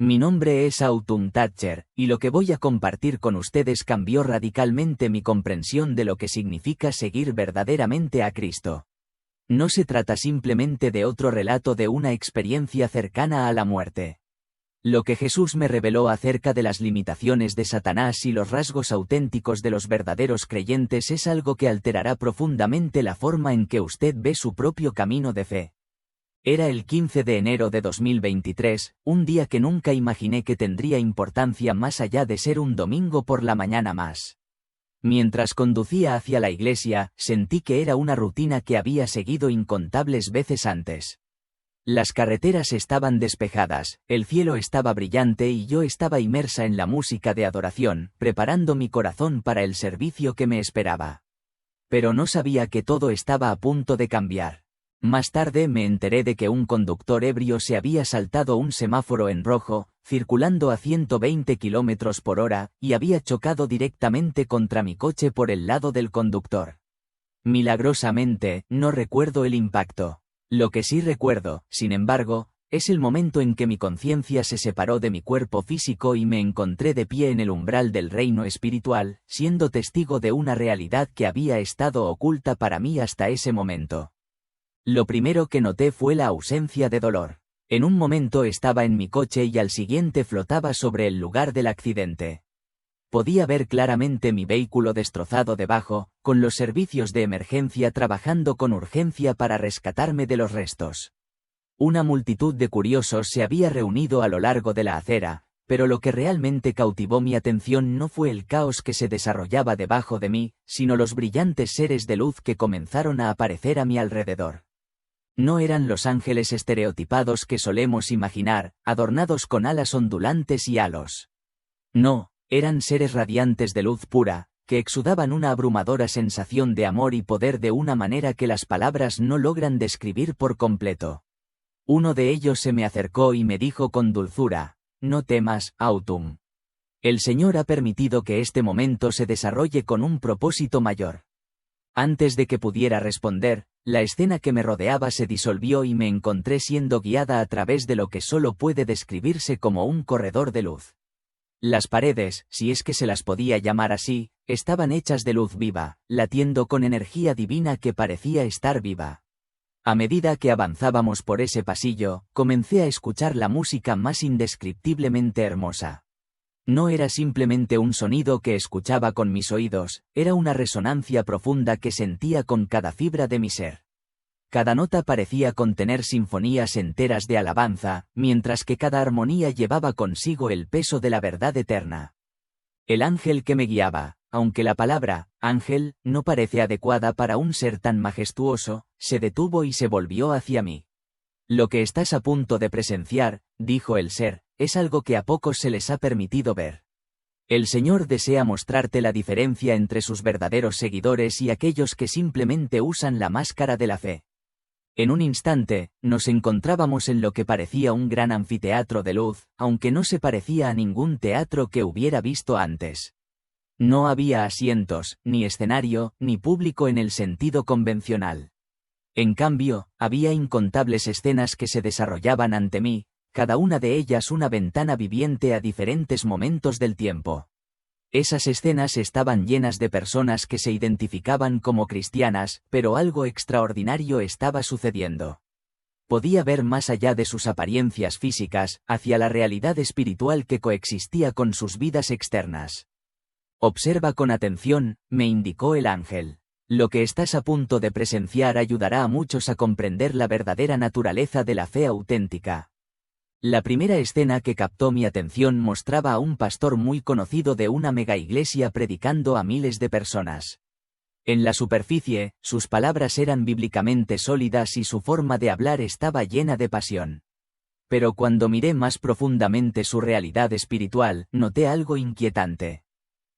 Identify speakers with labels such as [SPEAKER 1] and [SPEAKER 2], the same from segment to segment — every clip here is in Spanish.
[SPEAKER 1] Mi nombre es Autumn Thatcher, y lo que voy a compartir con ustedes cambió radicalmente mi comprensión de lo que significa seguir verdaderamente a Cristo. No se trata simplemente de otro relato de una experiencia cercana a la muerte. Lo que Jesús me reveló acerca de las limitaciones de Satanás y los rasgos auténticos de los verdaderos creyentes es algo que alterará profundamente la forma en que usted ve su propio camino de fe. Era el 15 de enero de 2023, un día que nunca imaginé que tendría importancia más allá de ser un domingo por la mañana más. Mientras conducía hacia la iglesia, sentí que era una rutina que había seguido incontables veces antes. Las carreteras estaban despejadas, el cielo estaba brillante y yo estaba inmersa en la música de adoración, preparando mi corazón para el servicio que me esperaba. Pero no sabía que todo estaba a punto de cambiar. Más tarde me enteré de que un conductor ebrio se había saltado un semáforo en rojo, circulando a 120 km por hora, y había chocado directamente contra mi coche por el lado del conductor. Milagrosamente, no recuerdo el impacto. Lo que sí recuerdo, sin embargo, es el momento en que mi conciencia se separó de mi cuerpo físico y me encontré de pie en el umbral del reino espiritual, siendo testigo de una realidad que había estado oculta para mí hasta ese momento. Lo primero que noté fue la ausencia de dolor. En un momento estaba en mi coche y al siguiente flotaba sobre el lugar del accidente. Podía ver claramente mi vehículo destrozado debajo, con los servicios de emergencia trabajando con urgencia para rescatarme de los restos. Una multitud de curiosos se había reunido a lo largo de la acera, pero lo que realmente cautivó mi atención no fue el caos que se desarrollaba debajo de mí, sino los brillantes seres de luz que comenzaron a aparecer a mi alrededor. No eran los ángeles estereotipados que solemos imaginar, adornados con alas ondulantes y halos. No, eran seres radiantes de luz pura, que exudaban una abrumadora sensación de amor y poder de una manera que las palabras no logran describir por completo. Uno de ellos se me acercó y me dijo con dulzura: «No temas, Autumn. El Señor ha permitido que este momento se desarrolle con un propósito mayor». Antes de que pudiera responder, la escena que me rodeaba se disolvió y me encontré siendo guiada a través de lo que solo puede describirse como un corredor de luz. Las paredes, si es que se las podía llamar así, estaban hechas de luz viva, latiendo con energía divina que parecía estar viva. A medida que avanzábamos por ese pasillo, comencé a escuchar la música más indescriptiblemente hermosa. No era simplemente un sonido que escuchaba con mis oídos, era una resonancia profunda que sentía con cada fibra de mi ser. Cada nota parecía contener sinfonías enteras de alabanza, mientras que cada armonía llevaba consigo el peso de la verdad eterna. El ángel que me guiaba, aunque la palabra «ángel» no parece adecuada para un ser tan majestuoso, se detuvo y se volvió hacia mí. «Lo que estás a punto de presenciar», dijo el ser, «es algo que a pocos se les ha permitido ver. El Señor desea mostrarte la diferencia entre sus verdaderos seguidores y aquellos que simplemente usan la máscara de la fe». En un instante, nos encontrábamos en lo que parecía un gran anfiteatro de luz, aunque no se parecía a ningún teatro que hubiera visto antes. No había asientos, ni escenario, ni público en el sentido convencional. En cambio, había incontables escenas que se desarrollaban ante mí, cada una de ellas una ventana viviente a diferentes momentos del tiempo. Esas escenas estaban llenas de personas que se identificaban como cristianas, pero algo extraordinario estaba sucediendo. Podía ver más allá de sus apariencias físicas, hacia la realidad espiritual que coexistía con sus vidas externas. «Observa con atención», me indicó el ángel. «Lo que estás a punto de presenciar ayudará a muchos a comprender la verdadera naturaleza de la fe auténtica». La primera escena que captó mi atención mostraba a un pastor muy conocido de una mega iglesia predicando a miles de personas. En la superficie, sus palabras eran bíblicamente sólidas y su forma de hablar estaba llena de pasión. Pero cuando miré más profundamente su realidad espiritual, noté algo inquietante.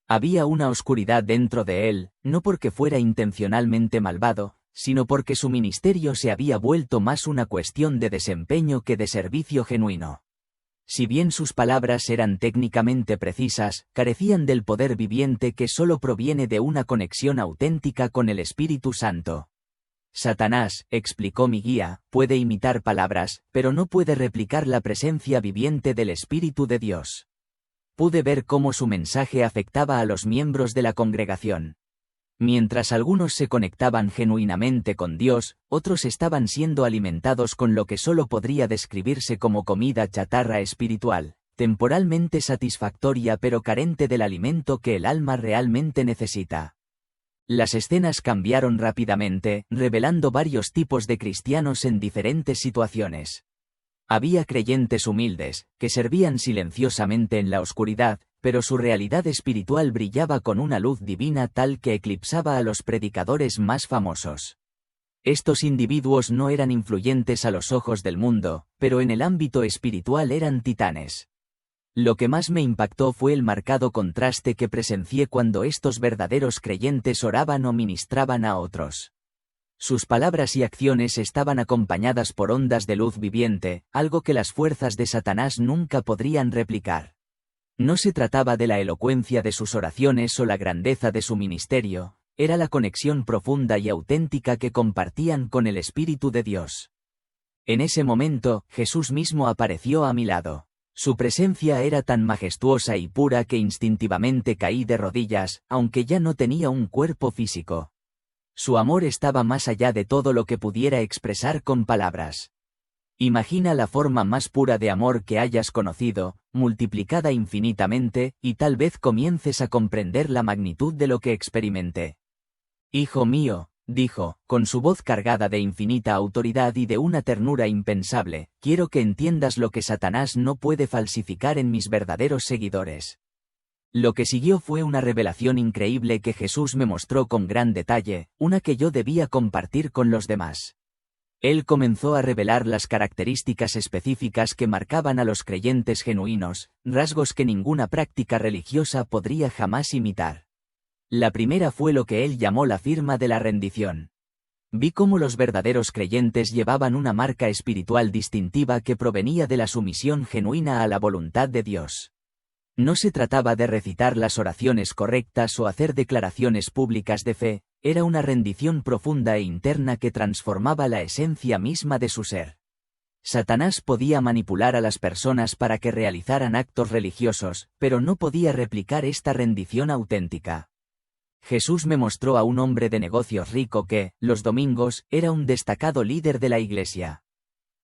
[SPEAKER 1] Había una oscuridad dentro de él, no porque fuera intencionalmente malvado, sino porque su ministerio se había vuelto más una cuestión de desempeño que de servicio genuino. Si bien sus palabras eran técnicamente precisas, carecían del poder viviente que solo proviene de una conexión auténtica con el Espíritu Santo. Satanás, explicó mi guía, puede imitar palabras, pero no puede replicar la presencia viviente del Espíritu de Dios. Pude ver cómo su mensaje afectaba a los miembros de la congregación. Mientras algunos se conectaban genuinamente con Dios, otros estaban siendo alimentados con lo que solo podría describirse como comida chatarra espiritual, temporalmente satisfactoria pero carente del alimento que el alma realmente necesita. Las escenas cambiaron rápidamente, revelando varios tipos de cristianos en diferentes situaciones. Había creyentes humildes, que servían silenciosamente en la oscuridad, pero su realidad espiritual brillaba con una luz divina tal que eclipsaba a los predicadores más famosos. Estos individuos no eran influyentes a los ojos del mundo, pero en el ámbito espiritual eran titanes. Lo que más me impactó fue el marcado contraste que presencié cuando estos verdaderos creyentes oraban o ministraban a otros. Sus palabras y acciones estaban acompañadas por ondas de luz viviente, algo que las fuerzas de Satanás nunca podrían replicar. No se trataba de la elocuencia de sus oraciones o la grandeza de su ministerio, era la conexión profunda y auténtica que compartían con el Espíritu de Dios. En ese momento, Jesús mismo apareció a mi lado. Su presencia era tan majestuosa y pura que instintivamente caí de rodillas, aunque ya no tenía un cuerpo físico. Su amor estaba más allá de todo lo que pudiera expresar con palabras. Imagina la forma más pura de amor que hayas conocido, multiplicada infinitamente, y tal vez comiences a comprender la magnitud de lo que experimenté. Hijo mío, dijo, con su voz cargada de infinita autoridad y de una ternura impensable, quiero que entiendas lo que Satanás no puede falsificar en mis verdaderos seguidores. Lo que siguió fue una revelación increíble que Jesús me mostró con gran detalle, una que yo debía compartir con los demás. Él comenzó a revelar las características específicas que marcaban a los creyentes genuinos, rasgos que ninguna práctica religiosa podría jamás imitar. La primera fue lo que él llamó la firma de la rendición. Vi cómo los verdaderos creyentes llevaban una marca espiritual distintiva que provenía de la sumisión genuina a la voluntad de Dios. No se trataba de recitar las oraciones correctas o hacer declaraciones públicas de fe, era una rendición profunda e interna que transformaba la esencia misma de su ser. Satanás podía manipular a las personas para que realizaran actos religiosos, pero no podía replicar esta rendición auténtica. Jesús me mostró a un hombre de negocios rico que, los domingos, era un destacado líder de la iglesia.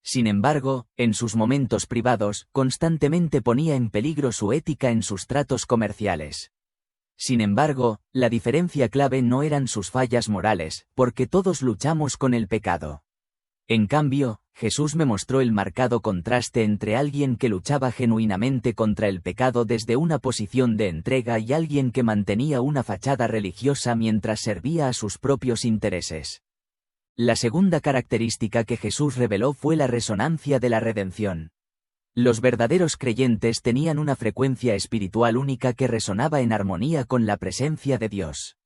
[SPEAKER 1] Sin embargo, en sus momentos privados, constantemente ponía en peligro su ética en sus tratos comerciales. Sin embargo, la diferencia clave no eran sus fallas morales, porque todos luchamos con el pecado. En cambio, Jesús me mostró el marcado contraste entre alguien que luchaba genuinamente contra el pecado desde una posición de entrega y alguien que mantenía una fachada religiosa mientras servía a sus propios intereses. La segunda característica que Jesús reveló fue la resonancia de la redención. Los verdaderos creyentes tenían una frecuencia espiritual única que resonaba en armonía con la presencia de Dios.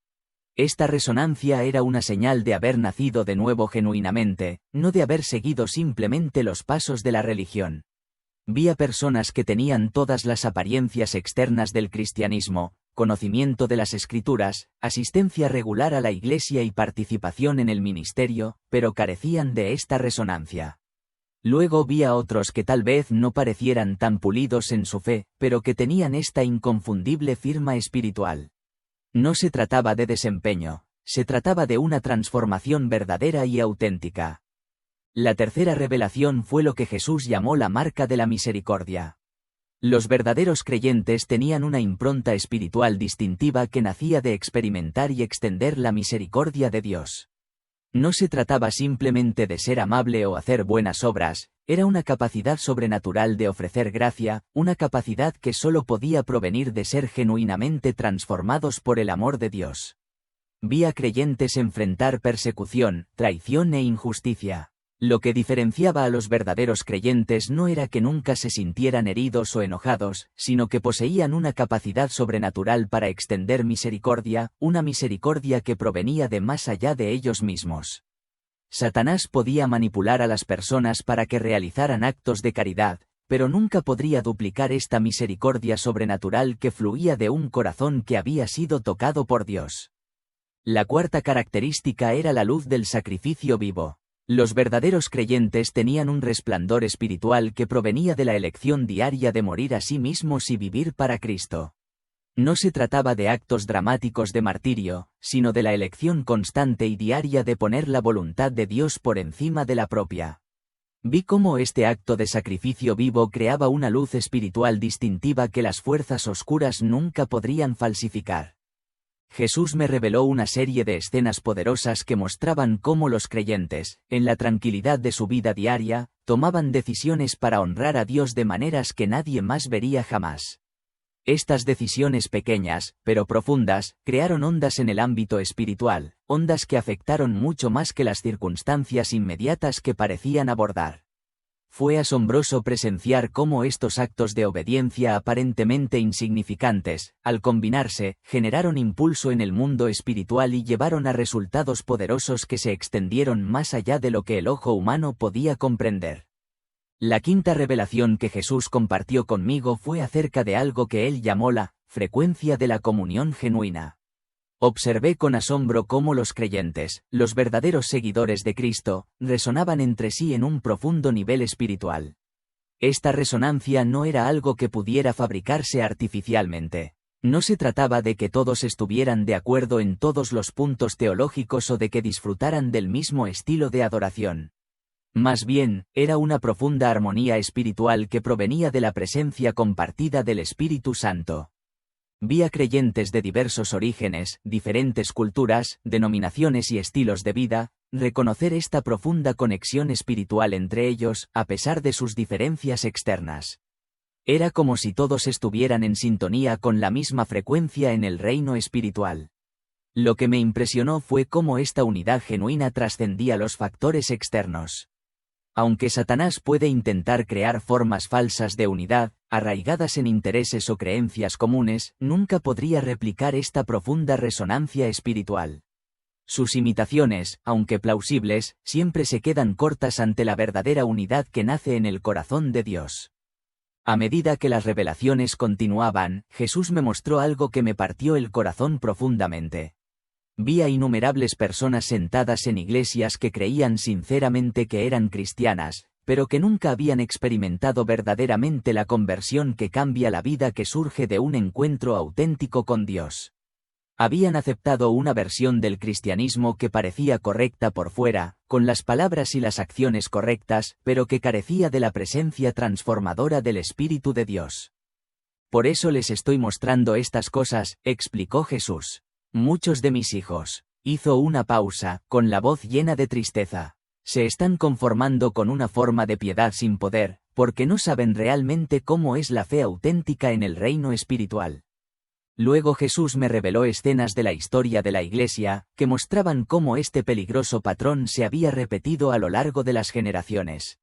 [SPEAKER 1] Esta resonancia era una señal de haber nacido de nuevo genuinamente, no de haber seguido simplemente los pasos de la religión. Vi a personas que tenían todas las apariencias externas del cristianismo, conocimiento de las Escrituras, asistencia regular a la iglesia y participación en el ministerio, pero carecían de esta resonancia. Luego vi a otros que tal vez no parecieran tan pulidos en su fe, pero que tenían esta inconfundible firma espiritual. No se trataba de desempeño, se trataba de una transformación verdadera y auténtica. La tercera revelación fue lo que Jesús llamó la marca de la misericordia. Los verdaderos creyentes tenían una impronta espiritual distintiva que nacía de experimentar y extender la misericordia de Dios. No se trataba simplemente de ser amable o hacer buenas obras, era una capacidad sobrenatural de ofrecer gracia, una capacidad que solo podía provenir de ser genuinamente transformados por el amor de Dios. Vi a creyentes enfrentar persecución, traición e injusticia. Lo que diferenciaba a los verdaderos creyentes no era que nunca se sintieran heridos o enojados, sino que poseían una capacidad sobrenatural para extender misericordia, una misericordia que provenía de más allá de ellos mismos. Satanás podía manipular a las personas para que realizaran actos de caridad, pero nunca podría duplicar esta misericordia sobrenatural que fluía de un corazón que había sido tocado por Dios. La cuarta característica era la luz del sacrificio vivo. Los verdaderos creyentes tenían un resplandor espiritual que provenía de la elección diaria de morir a sí mismos y vivir para Cristo. No se trataba de actos dramáticos de martirio, sino de la elección constante y diaria de poner la voluntad de Dios por encima de la propia. Vi cómo este acto de sacrificio vivo creaba una luz espiritual distintiva que las fuerzas oscuras nunca podrían falsificar. Jesús me reveló una serie de escenas poderosas que mostraban cómo los creyentes, en la tranquilidad de su vida diaria, tomaban decisiones para honrar a Dios de maneras que nadie más vería jamás. Estas decisiones pequeñas, pero profundas, crearon ondas en el ámbito espiritual, ondas que afectaron mucho más que las circunstancias inmediatas que parecían abordar. Fue asombroso presenciar cómo estos actos de obediencia aparentemente insignificantes, al combinarse, generaron impulso en el mundo espiritual y llevaron a resultados poderosos que se extendieron más allá de lo que el ojo humano podía comprender. La quinta revelación que Jesús compartió conmigo fue acerca de algo que él llamó la frecuencia de la comunión genuina. Observé con asombro cómo los creyentes, los verdaderos seguidores de Cristo, resonaban entre sí en un profundo nivel espiritual. Esta resonancia no era algo que pudiera fabricarse artificialmente. No se trataba de que todos estuvieran de acuerdo en todos los puntos teológicos o de que disfrutaran del mismo estilo de adoración. Más bien, era una profunda armonía espiritual que provenía de la presencia compartida del Espíritu Santo. Vi a creyentes de diversos orígenes, diferentes culturas, denominaciones y estilos de vida, reconocer esta profunda conexión espiritual entre ellos, a pesar de sus diferencias externas. Era como si todos estuvieran en sintonía con la misma frecuencia en el reino espiritual. Lo que me impresionó fue cómo esta unidad genuina trascendía los factores externos. Aunque Satanás puede intentar crear formas falsas de unidad, arraigadas en intereses o creencias comunes, nunca podría replicar esta profunda resonancia espiritual. Sus imitaciones, aunque plausibles, siempre se quedan cortas ante la verdadera unidad que nace en el corazón de Dios. A medida que las revelaciones continuaban, Jesús me mostró algo que me partió el corazón profundamente. Vi a innumerables personas sentadas en iglesias que creían sinceramente que eran cristianas, pero que nunca habían experimentado verdaderamente la conversión que cambia la vida que surge de un encuentro auténtico con Dios. Habían aceptado una versión del cristianismo que parecía correcta por fuera, con las palabras y las acciones correctas, pero que carecía de la presencia transformadora del Espíritu de Dios. Por eso les estoy mostrando estas cosas, explicó Jesús. Muchos de mis hijos, hizo una pausa, con la voz llena de tristeza, se están conformando con una forma de piedad sin poder, porque no saben realmente cómo es la fe auténtica en el reino espiritual. Luego Jesús me reveló escenas de la historia de la Iglesia, que mostraban cómo este peligroso patrón se había repetido a lo largo de las generaciones.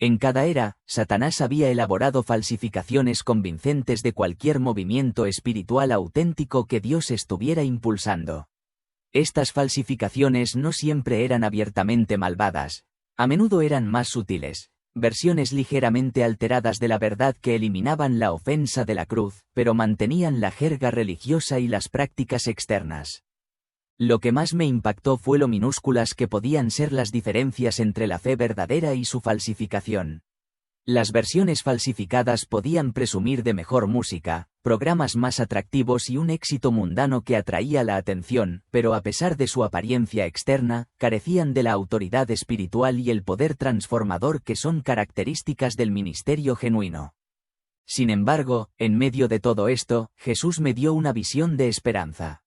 [SPEAKER 1] En cada era, Satanás había elaborado falsificaciones convincentes de cualquier movimiento espiritual auténtico que Dios estuviera impulsando. Estas falsificaciones no siempre eran abiertamente malvadas, a menudo eran más sutiles, versiones ligeramente alteradas de la verdad que eliminaban la ofensa de la cruz, pero mantenían la jerga religiosa y las prácticas externas. Lo que más me impactó fue lo minúsculas que podían ser las diferencias entre la fe verdadera y su falsificación. Las versiones falsificadas podían presumir de mejor música, programas más atractivos y un éxito mundano que atraía la atención, pero a pesar de su apariencia externa, carecían de la autoridad espiritual y el poder transformador que son características del ministerio genuino. Sin embargo, en medio de todo esto, Jesús me dio una visión de esperanza.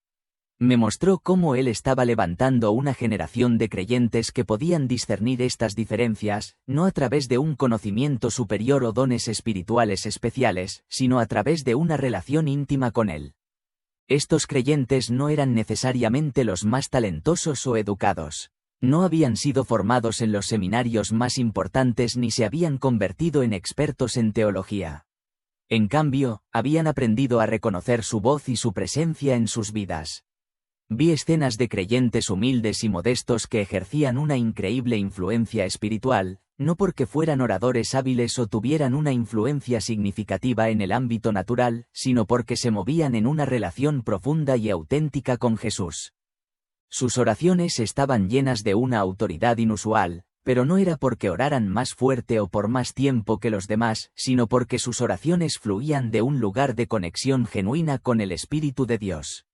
[SPEAKER 1] Me mostró cómo él estaba levantando una generación de creyentes que podían discernir estas diferencias, no a través de un conocimiento superior o dones espirituales especiales, sino a través de una relación íntima con él. Estos creyentes no eran necesariamente los más talentosos o educados. No habían sido formados en los seminarios más importantes ni se habían convertido en expertos en teología. En cambio, habían aprendido a reconocer su voz y su presencia en sus vidas. Vi escenas de creyentes humildes y modestos que ejercían una increíble influencia espiritual, no porque fueran oradores hábiles o tuvieran una influencia significativa en el ámbito natural, sino porque se movían en una relación profunda y auténtica con Jesús. Sus oraciones estaban llenas de una autoridad inusual, pero no era porque oraran más fuerte o por más tiempo que los demás, sino porque sus oraciones fluían de un lugar de conexión genuina con el Espíritu de Dios.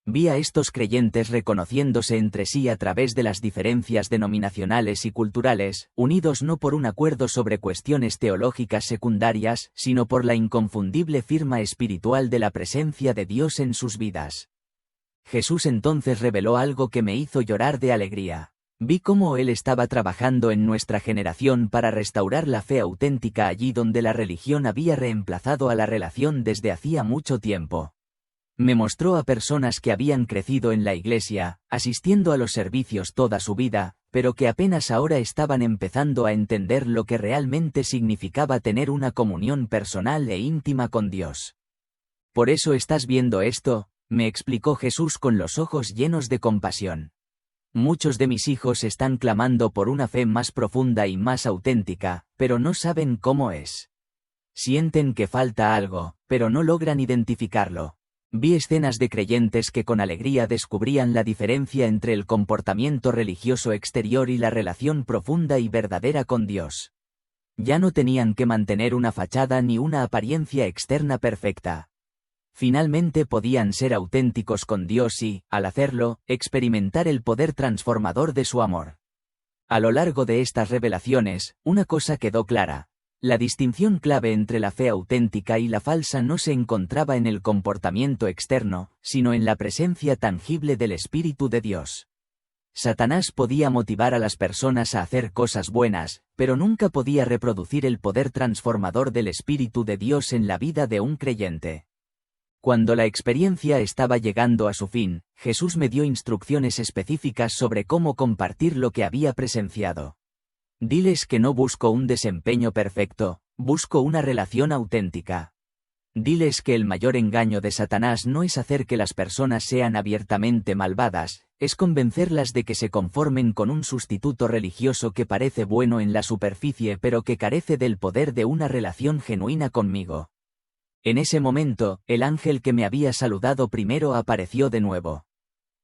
[SPEAKER 1] Vi a estos creyentes reconociéndose entre sí a través de las diferencias denominacionales y culturales, unidos no por un acuerdo sobre cuestiones teológicas secundarias, sino por la inconfundible firma espiritual de la presencia de Dios en sus vidas. Jesús entonces reveló algo que me hizo llorar de alegría. Vi cómo Él estaba trabajando en nuestra generación para restaurar la fe auténtica allí donde la religión había reemplazado a la relación desde hacía mucho tiempo. Me mostró a personas que habían crecido en la iglesia, asistiendo a los servicios toda su vida, pero que apenas ahora estaban empezando a entender lo que realmente significaba tener una comunión personal e íntima con Dios. Por eso estás viendo esto, me explicó Jesús con los ojos llenos de compasión. Muchos de mis hijos están clamando por una fe más profunda y más auténtica, pero no saben cómo es. Sienten que falta algo, pero no logran identificarlo. Vi escenas de creyentes que con alegría descubrían la diferencia entre el comportamiento religioso exterior y la relación profunda y verdadera con Dios. Ya no tenían que mantener una fachada ni una apariencia externa perfecta. Finalmente podían ser auténticos con Dios y, al hacerlo, experimentar el poder transformador de su amor. A lo largo de estas revelaciones, una cosa quedó clara. La distinción clave entre la fe auténtica y la falsa no se encontraba en el comportamiento externo, sino en la presencia tangible del Espíritu de Dios. Satanás podía motivar a las personas a hacer cosas buenas, pero nunca podía reproducir el poder transformador del Espíritu de Dios en la vida de un creyente. Cuando la experiencia estaba llegando a su fin, Jesús me dio instrucciones específicas sobre cómo compartir lo que había presenciado. Diles que no busco un desempeño perfecto, busco una relación auténtica. Diles que el mayor engaño de Satanás no es hacer que las personas sean abiertamente malvadas, es convencerlas de que se conformen con un sustituto religioso que parece bueno en la superficie pero que carece del poder de una relación genuina conmigo. En ese momento, el ángel que me había saludado primero apareció de nuevo.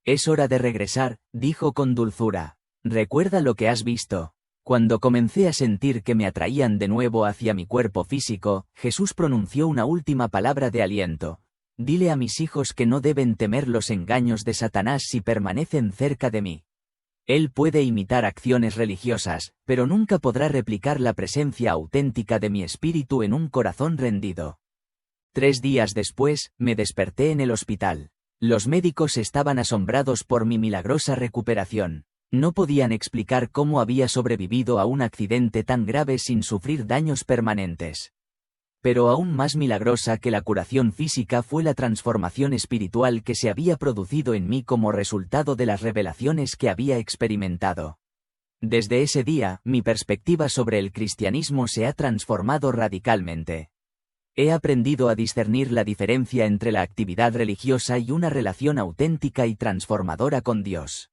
[SPEAKER 1] Es hora de regresar, dijo con dulzura. Recuerda lo que has visto. Cuando comencé a sentir que me atraían de nuevo hacia mi cuerpo físico, Jesús pronunció una última palabra de aliento. Dile a mis hijos que no deben temer los engaños de Satanás si permanecen cerca de mí. Él puede imitar acciones religiosas, pero nunca podrá replicar la presencia auténtica de mi espíritu en un corazón rendido. 3 días después, me desperté en el hospital. Los médicos estaban asombrados por mi milagrosa recuperación. No podían explicar cómo había sobrevivido a un accidente tan grave sin sufrir daños permanentes. Pero aún más milagrosa que la curación física fue la transformación espiritual que se había producido en mí como resultado de las revelaciones que había experimentado. Desde ese día, mi perspectiva sobre el cristianismo se ha transformado radicalmente. He aprendido a discernir la diferencia entre la actividad religiosa y una relación auténtica y transformadora con Dios.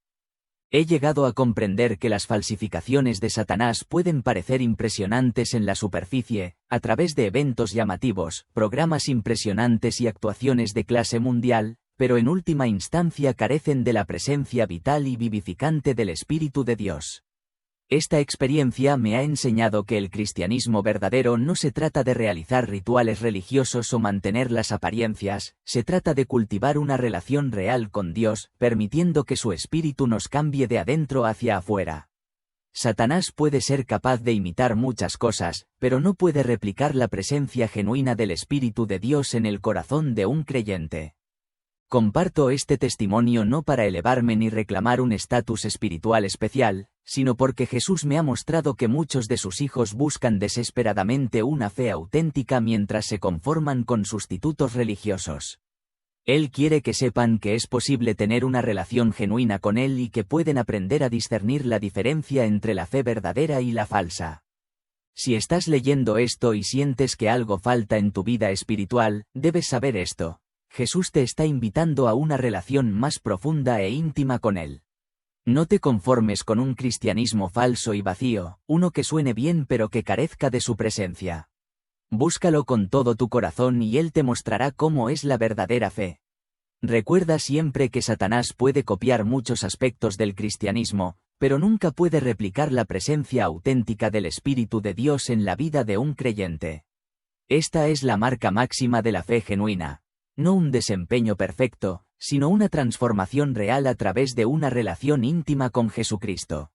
[SPEAKER 1] He llegado a comprender que las falsificaciones de Satanás pueden parecer impresionantes en la superficie, a través de eventos llamativos, programas impresionantes y actuaciones de clase mundial, pero en última instancia carecen de la presencia vital y vivificante del Espíritu de Dios. Esta experiencia me ha enseñado que el cristianismo verdadero no se trata de realizar rituales religiosos o mantener las apariencias, se trata de cultivar una relación real con Dios, permitiendo que su espíritu nos cambie de adentro hacia afuera. Satanás puede ser capaz de imitar muchas cosas, pero no puede replicar la presencia genuina del Espíritu de Dios en el corazón de un creyente. Comparto este testimonio no para elevarme ni reclamar un estatus espiritual especial, sino porque Jesús me ha mostrado que muchos de sus hijos buscan desesperadamente una fe auténtica mientras se conforman con sustitutos religiosos. Él quiere que sepan que es posible tener una relación genuina con Él y que pueden aprender a discernir la diferencia entre la fe verdadera y la falsa. Si estás leyendo esto y sientes que algo falta en tu vida espiritual, debes saber esto. Jesús te está invitando a una relación más profunda e íntima con Él. No te conformes con un cristianismo falso y vacío, uno que suene bien pero que carezca de su presencia. Búscalo con todo tu corazón y Él te mostrará cómo es la verdadera fe. Recuerda siempre que Satanás puede copiar muchos aspectos del cristianismo, pero nunca puede replicar la presencia auténtica del Espíritu de Dios en la vida de un creyente. Esta es la marca máxima de la fe genuina. No un desempeño perfecto, sino una transformación real a través de una relación íntima con Jesucristo.